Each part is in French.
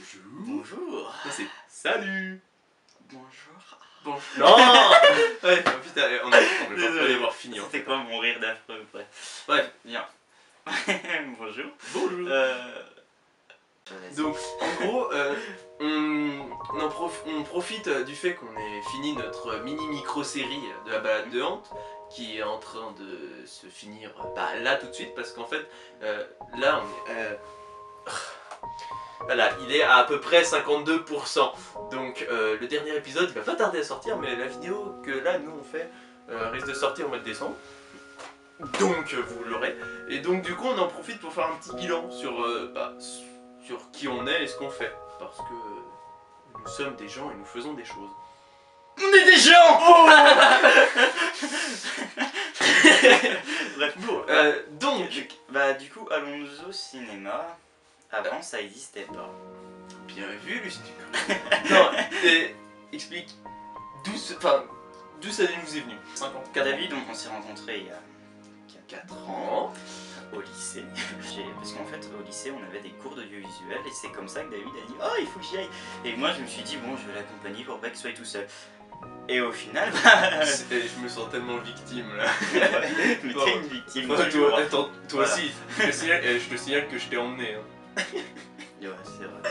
Bonjour. Bonjour. Ça c'est salut. Bonjour. Bonjour. Non. Ouais, putain, on peut pas les voir finir. C'était quoi mon rire d'affreux? Bref, bien. Bonjour. bonjour. Donc, en gros, on profite du fait qu'on ait fini notre mini-micro-série de la balade de Hante, qui est en train de se finir là tout de suite, parce qu'en fait, là on est... voilà, il est à peu près 52%. Donc le dernier épisode, il va pas tarder à sortir, mais la vidéo que là, nous, on fait, risque de sortir au mois de décembre. Donc vous l'aurez. Et donc du coup, on en profite pour faire un petit bilan sur qui on est et ce qu'on fait. Parce que nous sommes des gens et nous faisons des choses. On est des gens. Oh. Bref, Bon, donc... Bah du coup, allons-nous au cinéma. Avant, ça existait pas. Bien vu, Lucie. Non, explique d'où ça nous est venu. 5 ans, 4 ans. David, on s'est rencontrés il y a 4 ans. Au lycée. Parce qu'en fait, au lycée, on avait des cours d'audiovisuel et c'est comme ça que David a dit « Oh, il faut que j'y aille !» Et moi, je me suis dit « Bon, je vais l'accompagner pour pas qu'il soit tout seul. » Et au final, Je me sens tellement victime là. mais t'es une victime. Toi, attends, toi Voilà. aussi, je te signale que je t'ai emmené. Hein. Ouais, c'est vrai.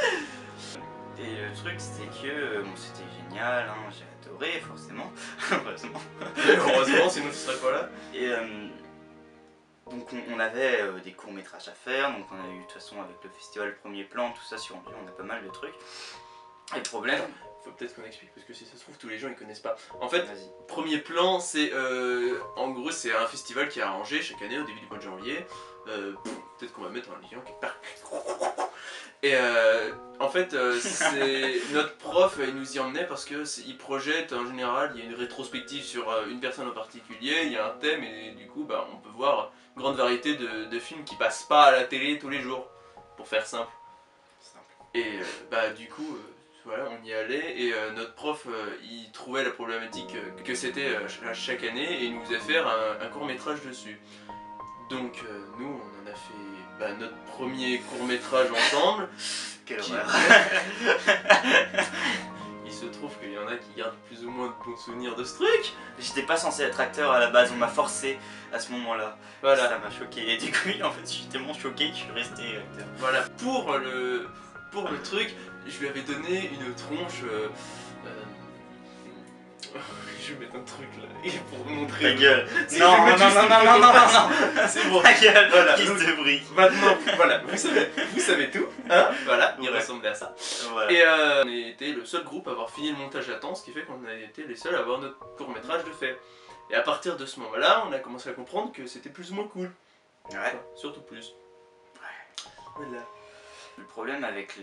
Et le truc, c'était que bon, c'était génial, hein, j'ai adoré, forcément. Heureusement. Heureusement, sinon tu serais pas là. Et donc, on avait des courts-métrages à faire, donc on a eu de toute façon avec le festival Premier Plan, tout ça sur Angers, on a pas mal de trucs. Et le problème. Faut peut-être qu'on explique parce que si ça se trouve tous les gens ils connaissent pas. En fait, Vas-y. Premier Plan, c'est en gros c'est un festival qui est arrangé chaque année au début du mois de janvier. Peut-être qu'on va mettre un lien quelque part. Et en fait, c'est notre prof, il nous y emmenait parce que il projette en général, il y a une rétrospective sur une personne en particulier, il y a un thème et du coup, on peut voir une grande variété de films qui passent pas à la télé tous les jours, pour faire simple. Et du coup. Voilà, on y allait et notre prof il trouvait la problématique que c'était chaque année et il nous faisait faire un court métrage dessus. Donc nous on en a fait notre premier court métrage ensemble. Quelle horreur. Il se trouve qu'il y en a qui gardent plus ou moins de bons souvenirs de ce truc. J'étais pas censé être acteur à la base, on m'a forcé à ce moment-là. Voilà. Ça m'a choqué. Et du coup, en fait, je suis tellement choqué que je suis resté acteur. Voilà, pour le truc, je lui avais donné une tronche. Je vais mettre un truc là, pour vous montrer. Ta gueule. Si, Non, je vais non, mettre non, non, non, non, non. C'est bon. Ta gueule, Voilà. Kiss de brique. Maintenant, voilà, vous savez tout, hein, voilà, il Ouais. ressemblait à ça. Voilà. Et on était le seul groupe à avoir fini le montage à temps, ce qui fait qu'on a été les seuls à avoir notre court-métrage de fait. Et à partir de ce moment-là, on a commencé à comprendre que c'était plus ou moins cool. Ouais. Enfin, surtout plus. Ouais. Voilà. Le problème avec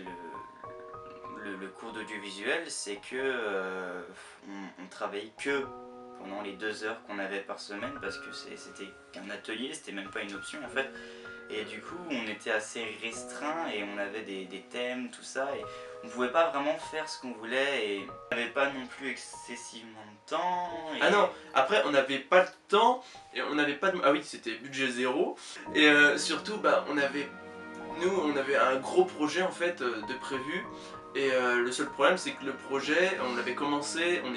le cours d'audiovisuel, c'est que on travaillait que pendant les 2 heures qu'on avait par semaine parce que c'était qu'un atelier, c'était même pas une option en fait. Et du coup, on était assez restreint et on avait des thèmes, tout ça, et on pouvait pas vraiment faire ce qu'on voulait et on n'avait pas non plus excessivement de temps. Et... Ah non, après on n'avait pas le temps et on n'avait pas de... Ah oui, c'était budget zéro. Et surtout, on avait un gros projet en fait de prévu. Et le seul problème c'est que le projet, on l'avait commencé, on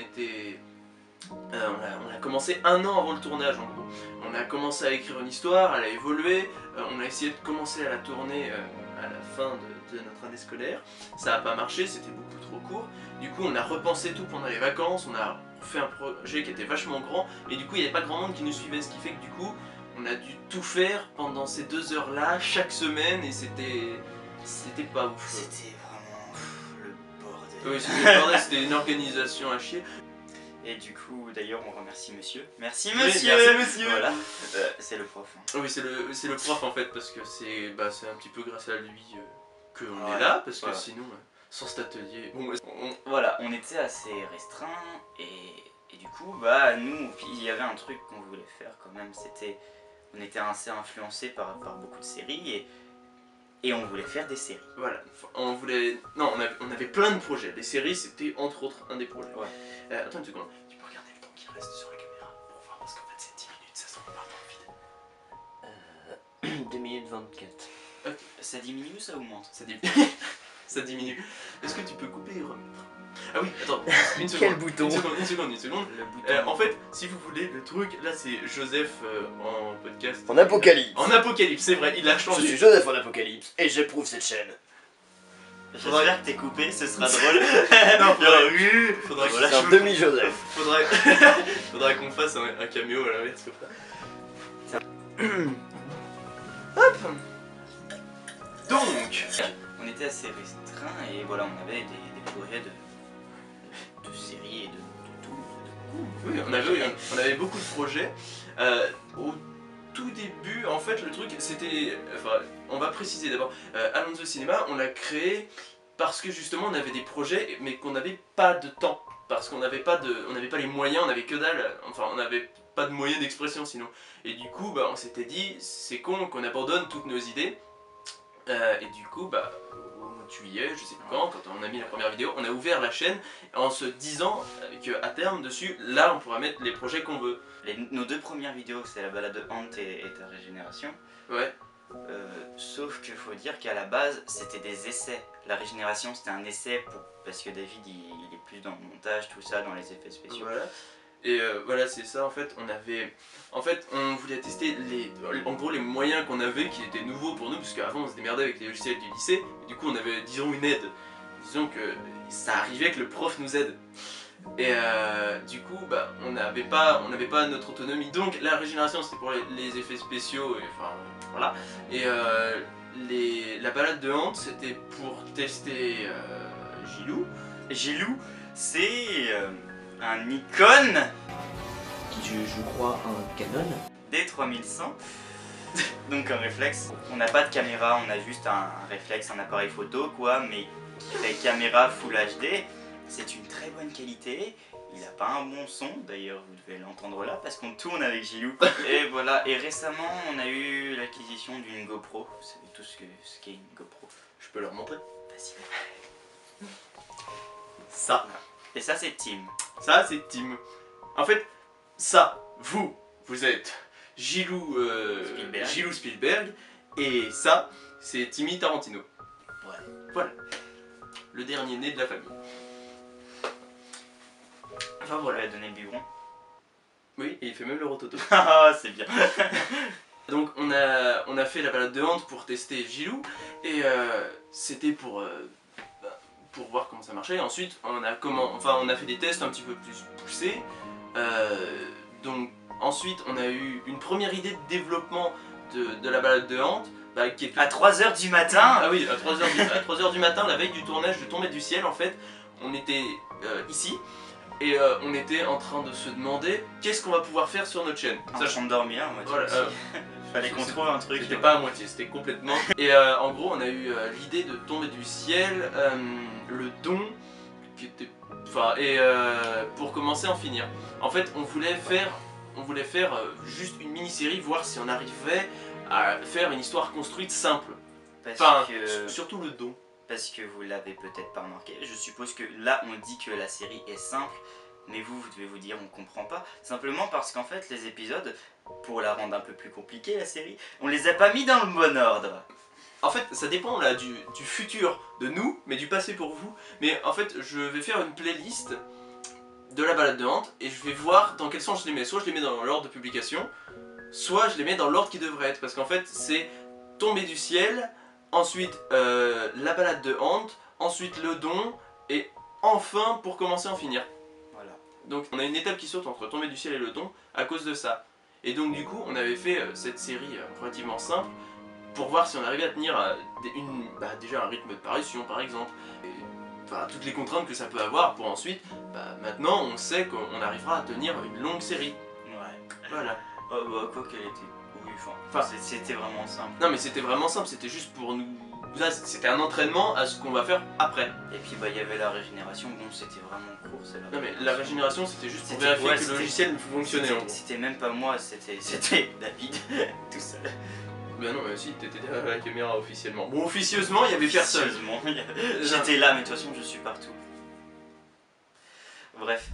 a commencé 1 an avant le tournage en gros. On a commencé à écrire une histoire, elle a évolué, on a essayé de commencer à la tourner à la fin de notre année scolaire. Ça n'a pas marché, c'était beaucoup trop court. Du coup on a repensé tout pendant les vacances, on a fait un projet qui était vachement grand. Et du coup il n'y avait pas grand monde qui nous suivait, ce qui fait que du coup on a dû tout faire pendant ces 2 heures là, chaque semaine, et c'était pas ouf. C'était vraiment le bordel. Oui, c'était le bordel, c'était une organisation à chier. Et du coup, d'ailleurs, on remercie monsieur. Merci Oui, monsieur. merci monsieur. Voilà, c'est le prof. Hein. Oui, c'est le prof en fait, parce que c'est un petit peu grâce à lui qu'on Ouais, est là, parce que voilà. sinon, sans cet atelier... Bon, Voilà, on était assez restreint et du coup, nous, il y avait un truc qu'on voulait faire quand même, on était assez influencés par beaucoup de séries et on voulait faire des séries. Voilà, on voulait... Non, on avait plein de projets. Les séries, c'était entre autres un des projets. Ouais. Attends une seconde, tu peux regarder le temps qui reste sur la caméra pour voir, parce qu'en fait c'est 10 minutes, ça se part dans le vide. 2 minutes 24. Ça diminue ou ça augmente? Ça dit... Ça diminue. Est-ce que tu peux couper et remettre? Ah oui, attends, une seconde. Quel bouton? Une seconde. Le bouton. En fait, si vous voulez, le truc, là c'est Joseph en podcast. En apocalypse. En apocalypse, c'est vrai, il a Je changé. suis Joseph en apocalypse et j'éprouve cette chaîne. J'espère que t'es coupé, ce sera drôle. Non, Il y aura faudrait Voilà, C'est un demi-Joseph. faudrait qu'on fasse un caméo à l'inverse comme ça. Hop. Donc, On était assez restreint et voilà, on avait des projets de séries et de tout. oui, on avait beaucoup de projets. Au tout début, en fait, le truc, c'était... Enfin, on va préciser d'abord. Alonso Cinéma, on l'a créé parce que justement, on avait des projets, mais qu'on n'avait pas de temps. Parce qu'on n'avait pas les moyens, on avait que dalle. Enfin, on n'avait pas de moyens d'expression sinon. Et du coup, bah, on s'était dit, c'est con qu'on abandonne toutes nos idées. Et du coup, bah, au mois de juillet, je sais plus quand on a mis la première vidéo, on a ouvert la chaîne en se disant qu'à terme dessus, là on pourra mettre les projets qu'on veut. Nos deux premières vidéos, c'est la balade de Hant et ta régénération. Ouais. Sauf qu'il faut dire qu'à la base, c'était des essais. La régénération, c'était un essai parce que David, il est plus dans le montage, tout ça, dans les effets spéciaux. Voilà. Et voilà, c'est ça en fait, on voulait tester en gros les moyens qu'on avait qui étaient nouveaux pour nous, parce qu'avant on se démerdait avec les logiciels du lycée, et du coup on avait, disons, une aide. Disons que ça arrivait que le prof nous aide. Et du coup, bah, on n'avait pas notre autonomie. Donc la régénération c'était pour les effets spéciaux, et enfin voilà. Et la balade de Hant c'était pour tester Gilou. Gilou, c'est un Nikon Je crois un Canon. D3100. Donc un réflexe. On n'a pas de caméra, on a juste un réflexe, un appareil photo quoi, mais qui fait caméra Full HD. C'est une très bonne qualité. Il n'a pas un bon son, d'ailleurs vous devez l'entendre là parce qu'on tourne avec Gilou. Et voilà, et récemment on a eu l'acquisition d'une GoPro. Vous savez tout ce qu'est une GoPro. Je peux leur montrer. Vas-y. Ça. Et ça c'est Tim. Ça, c'est Tim. En fait, ça, vous êtes Gilou Spielberg, et ça, c'est Timmy Tarantino. Ouais. Voilà. Le dernier né de la famille. Enfin On voilà. lui a donné le biberon. Oui, et il fait même le rototo. Ah, c'est bien. Donc on a fait la balade de Hant pour tester Gilou, et c'était pour voir comment ça marchait. Ensuite on a fait des tests un petit peu plus poussés. Donc ensuite on a eu une première idée de développement de la balade de Hant, qui était... À 3h du matin. Ah oui, à 3h du matin, la veille du tournage de Tombée du ciel, en fait, on était ici. Et on était en train de se demander qu'est-ce qu'on va pouvoir faire sur notre chaîne. En train de dormir, moi tu Voilà, aussi. Fallait qu'on trouve un truc. C'était pas à moitié, c'était complètement. Et en gros, on a eu l'idée de Tomber du ciel, le don, qui était. Enfin, et pour commencer à en finir. En fait, on voulait faire juste une mini-série, voir si on arrivait à faire une histoire construite simple. Surtout le don. Parce que vous l'avez peut-être pas remarqué, je suppose que là on dit que la série est simple, mais vous devez vous dire on comprend pas. Simplement parce qu'en fait les épisodes, pour la rendre un peu plus compliquée la série, on les a pas mis dans le bon ordre. En fait, ça dépend là du futur de nous, mais du passé pour vous. Mais en fait, je vais faire une playlist de la balade de Hant et je vais voir dans quel sens je les mets. Soit je les mets dans l'ordre de publication, soit je les mets dans l'ordre qui devrait être. Parce qu'en fait, c'est Tomber du ciel, ensuite la balade de Hant, ensuite le don, et enfin pour commencer à en finir. Voilà. Donc on a une étape qui saute entre Tomber du ciel et le don à cause de ça. Et donc du coup, on avait fait cette série relativement simple pour voir si on arrivait à tenir déjà un rythme de parution par exemple. Et, toutes les contraintes que ça peut avoir pour ensuite, maintenant on sait qu'on arrivera à tenir une longue série. Ouais. Voilà. Quoi qu'elle était... Oui, enfin, c'était vraiment simple. Non mais c'était vraiment simple, c'était juste pour nous... Là, c'était un entraînement à ce qu'on va faire après. Et puis il y avait la régénération, bon c'était vraiment court. Non mais la régénération c'était juste pour vérifier que le logiciel fonctionnait en gros. C'était même pas moi, c'était David, tout seul. Bah non mais si, t'étais derrière la caméra officiellement. Bon officieusement il y avait personne. J'étais là mais de toute façon je suis partout. Bref.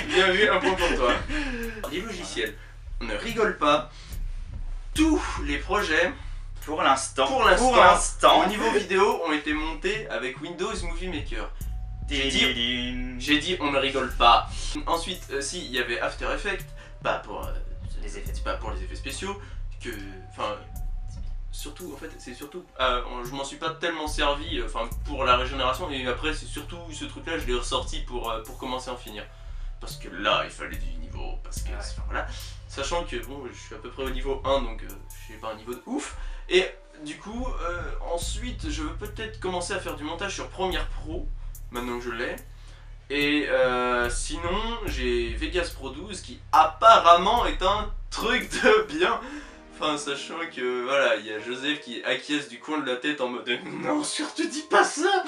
Bien vu, un point pour toi. Les logiciels, on ne rigole pas. Tous les projets Pour l'instant. Pour l'instant. Au niveau vidéo, ont été montés avec Windows Movie Maker. J'ai dit, on ne rigole pas. Ensuite, si, il y avait After Effects, pas pour les effets. pas pour les effets spéciaux, enfin, surtout, en fait, c'est surtout, je m'en suis pas tellement servi, enfin, pour la régénération, et après, c'est surtout ce truc-là, je l'ai ressorti pour commencer à en finir. Parce que là, il fallait du niveau, parce que, enfin, voilà. Sachant que, bon, je suis à peu près au niveau 1, donc je suis pas un niveau de ouf. Et du coup, ensuite, je veux peut-être commencer à faire du montage sur Premiere Pro, maintenant que je l'ai. Et sinon, j'ai Vegas Pro 12 qui apparemment est un truc de bien. Enfin, sachant que voilà, il y a Joseph qui acquiesce du coin de la tête en mode non, surtout dis pas ça.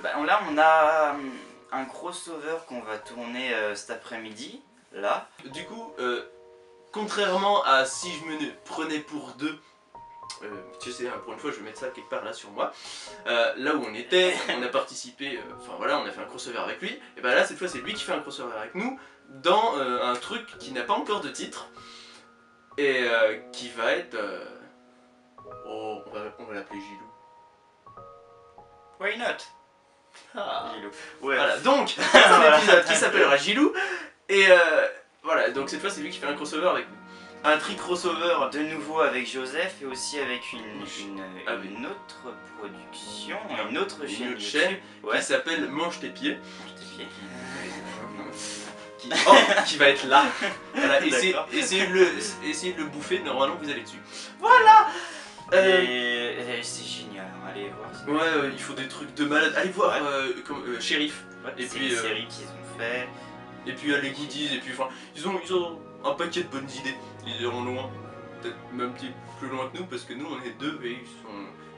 Bah, là, on a un crossover qu'on va tourner cet après-midi. Là. Du coup, contrairement à si je me prenais pour deux. Tu sais, pour une fois je vais mettre ça quelque part là sur moi, là où on était, on a participé, enfin voilà, on a fait un crossover avec lui, et bah là cette fois c'est lui qui fait un crossover avec nous dans un truc qui n'a pas encore de titre et qui va être, oh, on va l'appeler Gilou. Why not? Gilou. Ouais. Voilà, donc c'est un épisode qui s'appellera Gilou et voilà, donc cette fois c'est lui qui fait un crossover avec nous. Un tri crossover de nouveau avec Joseph et aussi avec une autre production, une autre chaîne qui s'appelle Mange tes pieds. Mange tes pieds. Qui va être là. Voilà, essayez de le bouffer, normalement vous allez dessus. Voilà. Et c'est génial, allez voir. Ouais, il faut des trucs de malade. Allez voir Shérif. Ouais, et puis une série qu'ils ont fait. Et puis les goodies, et puis enfin, ils ont un paquet de bonnes idées. Ils iront loin, peut-être même un petit peu plus loin que nous, parce que nous on est deux et ils sont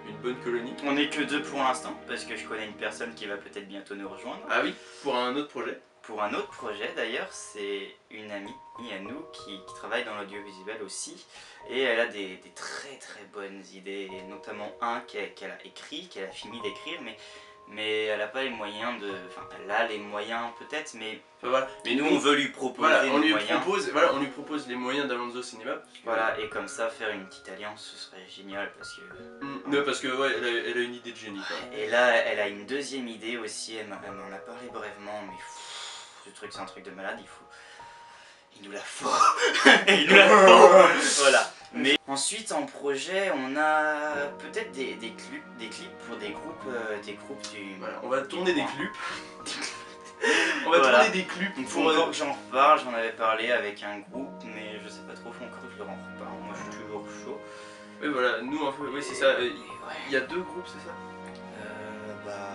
une bonne colonie. On est que deux pour l'instant, parce que je connais une personne qui va peut-être bientôt nous rejoindre. Ah oui, pour un autre projet. Pour un autre projet d'ailleurs, c'est une amie à nous qui travaille dans l'audiovisuel aussi. Et elle a des très très bonnes idées, notamment un qu'elle a écrit, qu'elle a fini d'écrire, mais elle n'a pas les moyens de... Enfin, elle a les moyens peut-être, mais... Enfin, voilà. Mais nous on veut lui proposer on lui propose les moyens d'Alonso Cinéma. Voilà, et comme ça faire une petite alliance, ce serait génial parce que... Non, parce que ouais, elle a une idée de génie. Et là, elle a une deuxième idée aussi, elle m'en a parlé brièvement, mais ce truc c'est un truc de malade, il nous la faut. Il nous la faut. Voilà. Mais ensuite en projet on a peut-être des clips pour des groupes du... Voilà, on va tourner des clips. On va tourner des clips. Il faut encore que j'en reparle, j'en avais parlé avec un groupe, mais je sais pas trop, faut encore que je leur en reparle, moi je suis toujours chaud. Oui voilà, nous en fait, oui c'est ça, il y a deux groupes c'est ça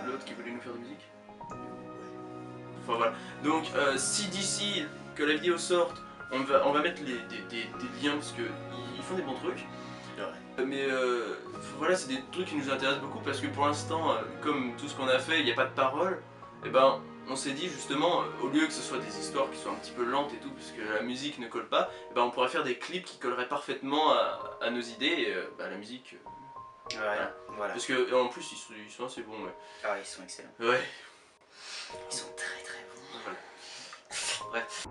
L'autre qui voulait nous faire de musique. Enfin voilà, donc si d'ici que la vidéo sorte, on va mettre des liens parce qu'ils font des bons trucs. Ouais. Mais voilà, c'est des trucs qui nous intéressent beaucoup parce que pour l'instant, comme tout ce qu'on a fait, il n'y a pas de parole. Et ben, on s'est dit justement, au lieu que ce soit des histoires qui soient un petit peu lentes et tout, parce que la musique ne colle pas, et ben on pourrait faire des clips qui colleraient parfaitement à nos idées et la musique. Voilà. Parce que en plus ils sont assez bons. Ouais. Ah, ils sont excellents. Ouais. Ils sont très très bons. Voilà. Bref.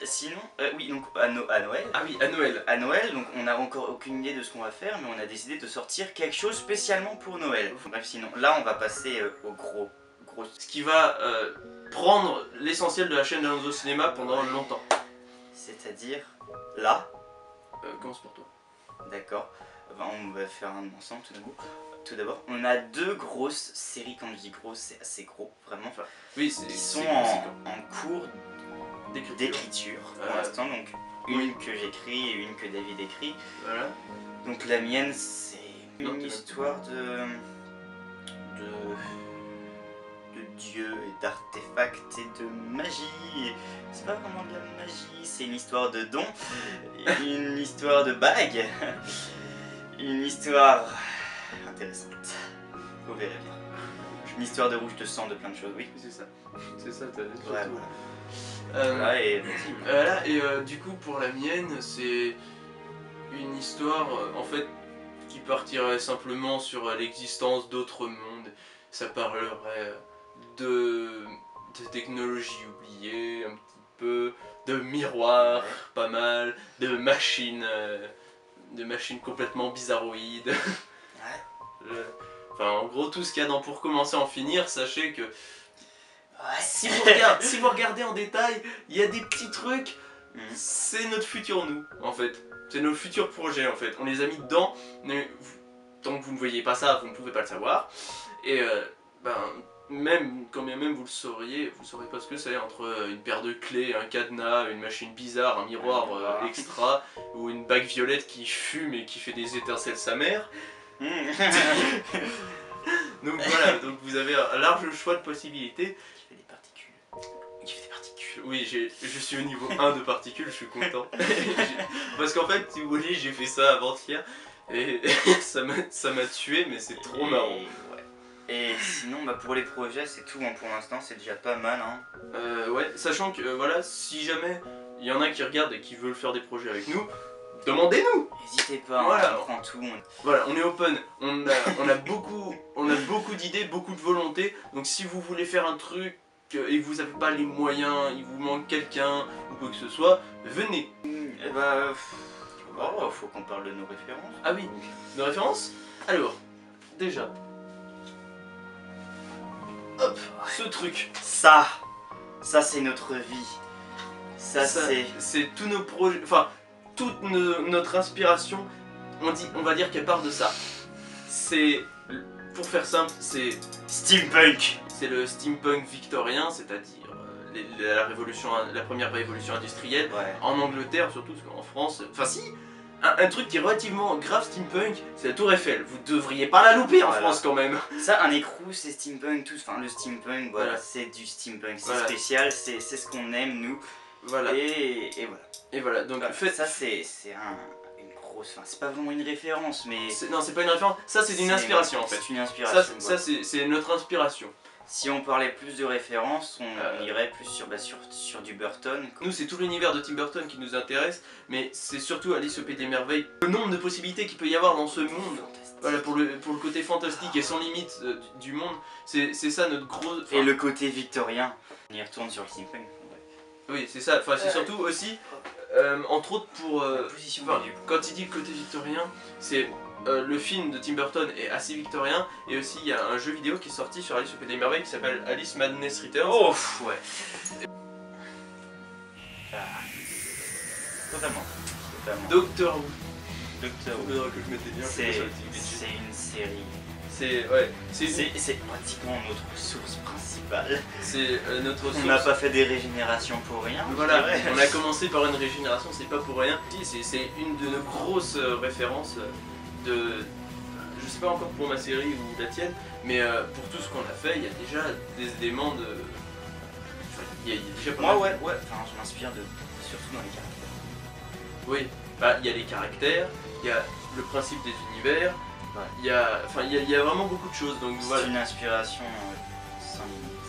Sinon, oui, donc à Noël. Ah oui, à Noël. À Noël, donc on n'a encore aucune idée de ce qu'on va faire, mais on a décidé de sortir quelque chose spécialement pour Noël. Bref, sinon, là on va passer au gros. Ce qui va prendre l'essentiel de la chaîne d'Alonso Cinéma pendant longtemps. C'est-à-dire, là. Commence pour toi. D'accord. On va faire un ensemble tout d'abord. On a deux grosses séries, quand je dis grosses, c'est assez gros, vraiment. Enfin, oui, qui sont en cours d'écriture pour l'instant, donc une que j'écris et une que David écrit. Voilà. Donc la mienne c'est une histoire de dieux et d'artefacts et de magie. C'est pas vraiment de la magie, c'est une histoire de dons, une histoire de bagues, une histoire intéressante. Vous verrez bien. Une histoire de rouge, de sang, de plein de choses, oui. C'est ça. C'est ça, t'as dit. Ouais, voilà. Et du coup pour la mienne c'est une histoire en fait qui partirait simplement sur l'existence d'autres mondes. Ça parlerait de technologies oubliées un petit peu, de miroirs, Ouais. pas mal, de machines complètement bizarroïdes. Ouais. Enfin, en gros, tout ce qu'il y a dans Pour commencer en finir, sachez que Ouais. si vous regardez en détail, il y a des petits trucs, c'est notre futur nous, en fait. C'est nos futurs projets, en fait. On les a mis dedans, mais tant que vous ne voyez pas ça, vous ne pouvez pas le savoir. Et même, quand bien même vous saurez pas ce que c'est entre une paire de clés, un cadenas, une machine bizarre, un miroir extra, ou une bague violette qui fume et qui fait des étincelles sa mère. Donc voilà, donc vous avez un large choix de possibilités. Qui fait des particules. Qui fait des particules. Oui, je suis au niveau 1 de particules, je suis content. Parce qu'en fait, si vous voulez, j'ai fait ça avant-hier et ça m'a tué, mais c'est trop marrant. Ouais. Et sinon, pour les projets, c'est tout. Hein, pour l'instant, c'est déjà pas mal. Hein. Ouais, sachant que voilà, si jamais il y en a qui regardent et qui veulent faire des projets avec nous, demandez-nous. N'hésitez pas, Voilà. hein, on prend tout. Voilà, on est open, on a beaucoup d'idées, beaucoup de volonté. Donc si vous voulez faire un truc et que vous n'avez pas les moyens, il vous manque quelqu'un ou quoi que ce soit, venez. Et faut qu'on parle de nos références. Ah oui, nos références. Alors, déjà, hop, ce truc. Ça c'est notre vie. Ça c'est... c'est tous nos projets, enfin toute notre inspiration, on va dire qu'elle part de ça. C'est, pour faire simple, c'est Steampunk. c'est le steampunk victorien, c'est-à-dire la première révolution industrielle. Ouais. En Angleterre surtout, parce qu'en France, enfin si, un truc qui est relativement grave steampunk, c'est la Tour Eiffel. Vous devriez pas la louper en Voilà. France quand même. Ça, un écrou, c'est steampunk, tout. Enfin, le steampunk, voilà, Voilà. c'est du steampunk. C'est Voilà. spécial, c'est ce qu'on aime, nous. Voilà. Et voilà. Et voilà, donc Voilà, faites... ça, c'est une grosse... Enfin, c'est pas vraiment une référence, mais... Non, c'est pas une référence, ça c'est une inspiration en fait. C'est une inspiration. Ça c'est notre inspiration. Si on parlait plus de références, on irait plus sur du Burton. Nous, c'est tout l'univers de Tim Burton qui nous intéresse, mais c'est surtout Alice au Pays des Merveilles. Le nombre de possibilités qu'il peut y avoir dans ce monde, Fantastique. voilà, pour le côté fantastique et sans limite du monde, c'est ça notre gros... Et le côté victorien. On y retourne sur le steampunk. Ouais. Oui, c'est ça, enfin, c'est surtout aussi, entre autres pour... La position enfin, du coup. quand il dit côté victorien, c'est... le film de Tim Burton est assez victorien, et aussi il y a un jeu vidéo qui est sorti sur Alice au Pays des Merveilles qui s'appelle Alice Madness Returns. Oh, ouais. Totalement. Doctor Who. Doctor Who. Faudra que je mette des liens, C'est comme ça, une série. c'est pratiquement notre source principale. notre On source. n'a pas fait des régénérations pour rien. je Voilà, dirais. on a commencé par une régénération, c'est pas pour rien. C'est une de nos grosses références de... Je sais pas encore pour ma série ou la tienne, mais pour tout ce qu'on a fait, il y a déjà des éléments de... Enfin, il y a déjà pas Moi, mal. ouais. Enfin, je m'inspire surtout dans les caractères. Oui, bah, il y a les caractères, il y a le principe des univers, Ouais. il y a vraiment beaucoup de choses, donc C'est voilà. une inspiration sans limite.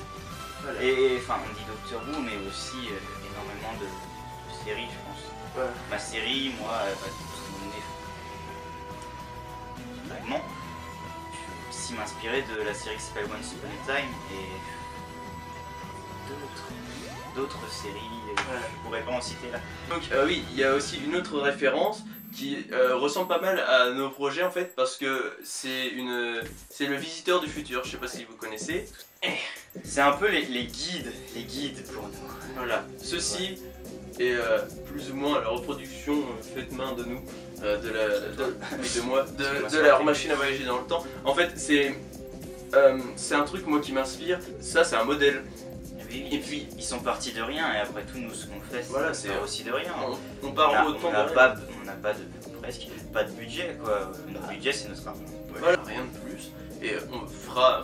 Voilà. Et enfin, on dit Doctor Who, mais aussi énormément de séries, je pense. Voilà. Ma série, moi, elle va tout vraiment. Je vais aussi m'inspirer de la série qui s'appelle Once Upon a Time et d'autres séries, Voilà. je pourrais pas en citer là. Donc oui, il y a aussi une autre référence qui ressemble pas mal à nos projets en fait, parce que c'est le visiteur du futur, je sais pas si vous connaissez. C'est un peu les guides pour nous. Voilà, ceci est plus ou moins la reproduction faite main de nous, de leur machine à voyager dans le temps. En fait, c'est un truc moi qui m'inspire, ça c'est un modèle. Oui, Et puis ils sont partis de rien et après tout nous ce qu'on fait Voilà, c'est c'est- aussi de rien. On part autant on n'a de pas presque pas de budget quoi. Notre budget c'est notre argent. Voilà, rien de plus. Et on fera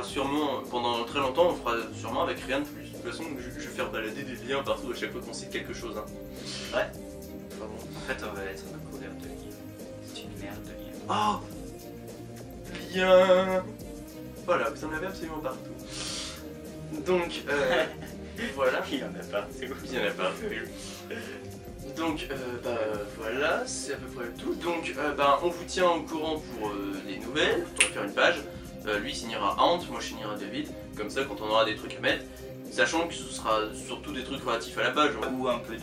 sûrement, pendant très longtemps, on fera sûrement avec rien de plus. De toute façon, je vais faire balader des liens partout à chaque fois qu'on cite quelque chose. Hein. Ouais. Enfin bon. En fait on va être un coureur de livres. C'est une merde de livres. Oh bien. Voilà, vous en avez absolument partout. Donc, voilà. Il y en a pas, c'est ouf. Il y en a pas. Donc, voilà, c'est à peu près tout. Donc, on vous tient au courant pour les nouvelles. On va faire une page. Lui signera Ant, moi je signerai David. Comme ça, quand on aura des trucs à mettre, Sachant que ce sera surtout des trucs relatifs à la page. Ou un peu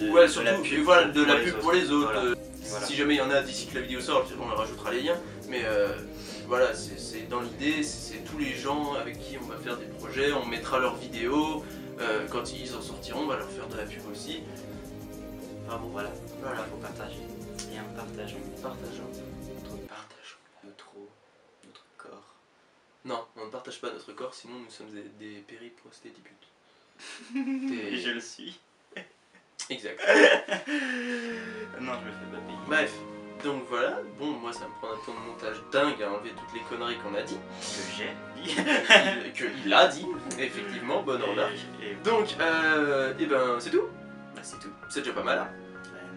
Ouais, de surtout la pub, voilà, de la pub pour les autres. Voilà. Voilà. Si jamais il y en a d'ici que la vidéo sort, on leur rajoutera les liens. Mais voilà, c'est dans l'idée, c'est tous les gens avec qui on va faire des projets, on mettra leurs vidéos. Quand ils en sortiront, on va leur faire de la pub aussi. Ah bon, voilà. Voilà. Il faut partager. Bien, partageons. Partageons. Notre corps. Non, on ne partage pas notre corps, sinon nous sommes des périprosthétiputes. Et je le suis. Exact. Non, je me fais pas payer. Bref, donc voilà. Bon, moi ça me prend un temps de montage dingue à enlever toutes les conneries qu'on a dit. Que j'ai dit. Qu'il a dit, effectivement, bonne remarque. Et Donc, et ben c'est tout. bah, c'est tout. C'est déjà pas mal. Ouais,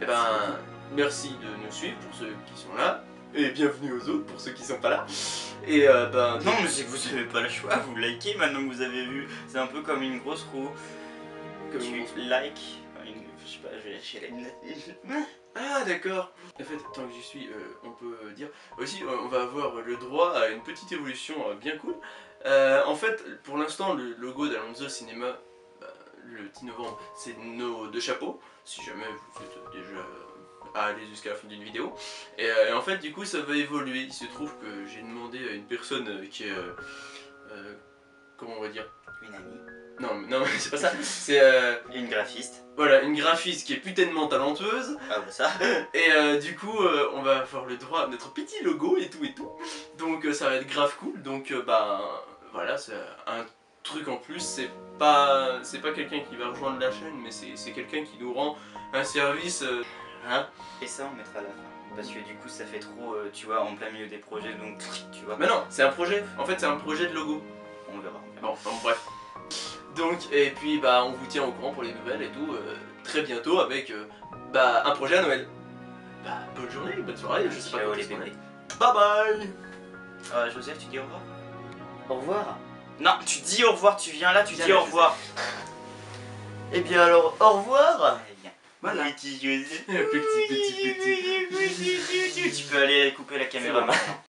Et merci ben, beaucoup. merci de nous suivre pour ceux qui sont là. Et bienvenue aux autres pour ceux qui sont pas là. Et ben. Non, mais c'est que vous avez pas le choix, vous likez maintenant que vous avez vu. C'est un peu comme une grosse roue. Comme Tu une- like. Je sais pas, je vais lâcher la Ah d'accord. En fait, tant que j'y suis, on peut dire aussi, on va avoir le droit à une petite évolution bien cool. En fait, pour l'instant, le logo d'Alonso Cinéma, le 10 novembre, c'est nos deux chapeaux. Si jamais vous faites déjà à aller jusqu'à la fin d'une vidéo. Et en fait, du coup, ça va évoluer. Il se trouve que j'ai demandé à une personne qui est, comment on va dire, Une amie. non, c'est pas ça. C'est Une graphiste. voilà, une graphiste qui est putainement talentueuse. Ah bah ça. Et du coup, on va avoir le droit à notre petit logo et tout. Donc ça va être grave cool. Donc bah voilà, c'est un truc en plus. C'est pas quelqu'un qui va rejoindre la chaîne, mais c'est quelqu'un qui nous rend un service. Hein. Et ça, on mettra à la fin. Parce que du coup, ça fait trop, tu vois, en plein milieu des projets, donc tu vois. Mais non, c'est un projet. En fait, c'est un projet de logo. On verra. Bon, bref. Donc, et puis bah on vous tient au courant pour les nouvelles et tout, très bientôt avec bah un projet à Noël. Bah bonne journée, bonne soirée, je sais pas Ciao quand les est-ce qu'on bébés. est. Bye bye. Joseph, tu dis au revoir? Au revoir. Non, tu dis au revoir, tu viens là, tu Viens dis là, au revoir. Eh bien alors, au revoir. Allez, viens. Voilà. Petit Joseph. Petit. Tu peux aller couper la caméra C'est bon. maintenant.